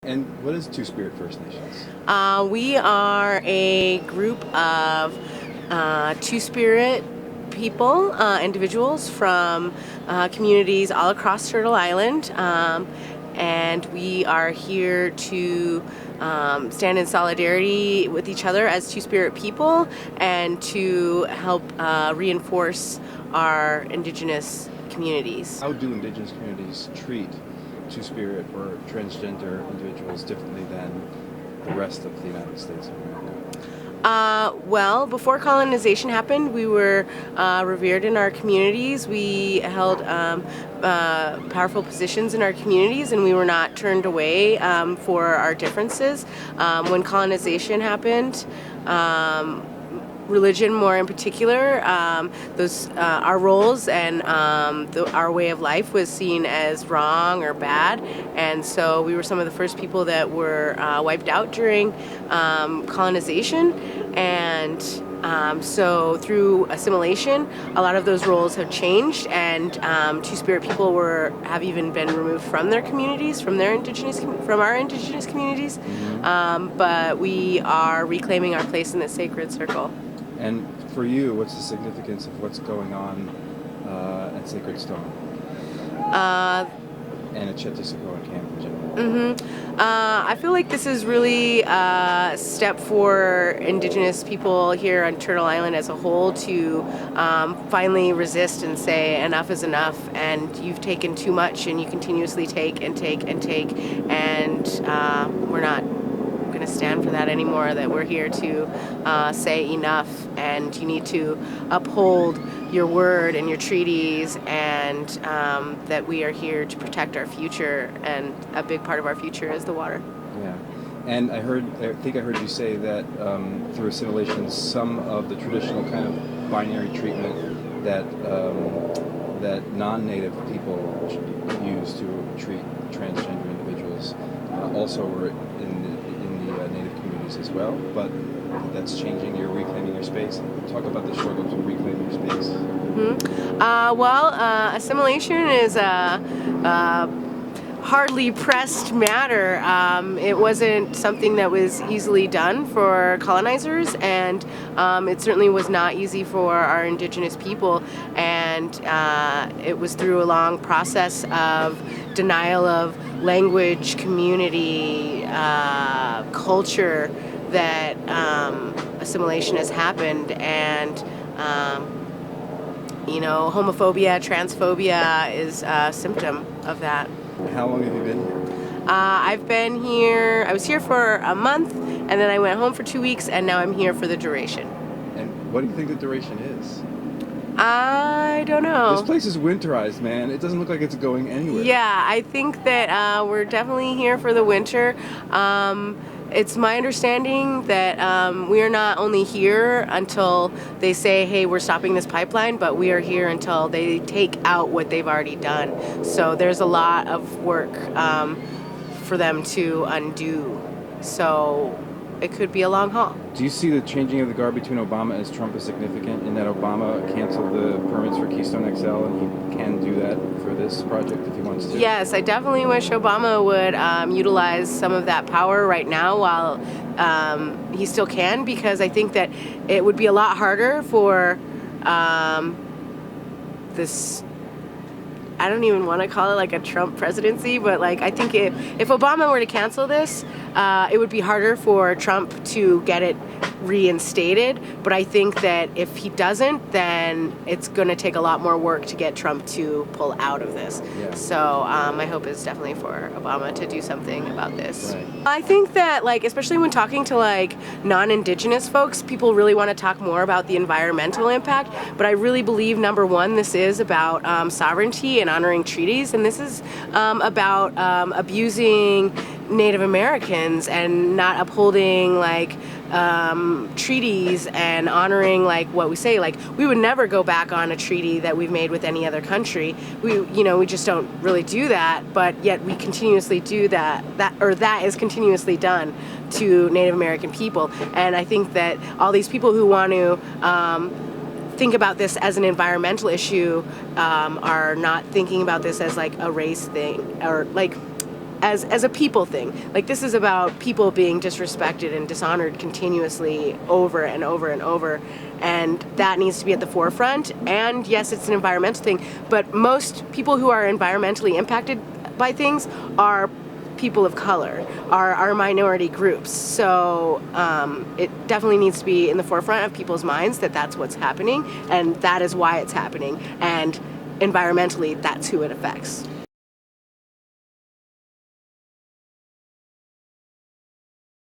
And what is Two-Spirit First Nations? We are a group of Two-Spirit people, individuals from communities all across Turtle Island, and we are here to stand in solidarity with each other as Two-Spirit people and to help reinforce our Indigenous communities. How do Indigenous communities treat Two-Spirit or transgender individuals differently than the rest of the United States of America? Well, before colonization happened, we were revered in our communities. We held powerful positions in our communities, and we were not turned away for our differences. When colonization happened, religion more in particular, our roles and our way of life was seen as wrong or bad, and so we were some of the first people that were wiped out during colonization, and so through assimilation, a lot of those roles have changed, and Two-Spirit people have even been removed from their communities, from our indigenous communities, but we are reclaiming our place in the sacred circle. And for you, what's the significance of what's going on at Sacred Stone and Oceti Sakowin Camp in general? I feel like this is really a step for Indigenous people here on Turtle Island as a whole to finally resist and say enough is enough, and you've taken too much, and you continuously take and take and take, and we're not going to stand for that anymore, that we're here to say enough, and you need to uphold your word and your treaties, and that we are here to protect our future, and a big part of our future is the water. Yeah. And I think I heard you say that through assimilation, some of the traditional kind of binary treatment that non-native people use to treat transgender individuals also were in the native communities as well, but that's changing. You're reclaiming your space. Talk about the struggle to reclaim your space. Assimilation is a hardly pressed matter. It wasn't something that was easily done for colonizers, and it certainly was not easy for our Indigenous people, and it was through a long process of denial of language, community, culture that assimilation has happened, and homophobia, transphobia is a symptom of that. How long have you been here? I was here for a month, and then I went home for 2 weeks, and now I'm here for the duration. And what do you think the duration is? I don't know. This place is winterized, man. It doesn't look like it's going anywhere. Yeah, I think that we're definitely here for the winter. It's my understanding that we are not only here until they say, hey, we're stopping this pipeline, but we are here until they take out what they've already done. So there's a lot of work for them to undo. So it could be a long haul. Do you see the changing of the guard between Obama and Trump as significant in that Obama canceled the permits for Keystone XL, and he can do that for this project if he wants to? Yes, I definitely wish Obama would utilize some of that power right now while he still can, because I think that it would be a lot harder for this, I don't even want to call it like a Trump presidency, but like I think if Obama were to cancel this, it would be harder for Trump to get it reinstated. But I think that if he doesn't, then it's going to take a lot more work to get Trump to pull out of this. Yeah. So my hope is definitely for Obama to do something about this. Right. I think that, like, especially when talking to like non-Indigenous folks, people really want to talk more about the environmental impact. But I really believe, number one, this is about sovereignty and honoring treaties, and this is about abusing Native Americans and not upholding like treaties and honoring like what we say. Like, we would never go back on a treaty that we've made with any other country. We just don't really do that, but yet we continuously do that is continuously done to Native American people. And I think that all these people who want to think about this as an environmental issue are not thinking about this as like a race thing, or like as a people thing. Like, this is about people being disrespected and dishonored continuously over and over and over, and that needs to be at the forefront. And yes, it's an environmental thing, but most people who are environmentally impacted by things are people of color, are minority groups. So it definitely needs to be in the forefront of people's minds that that's what's happening, and that is why it's happening, and environmentally, that's who it affects.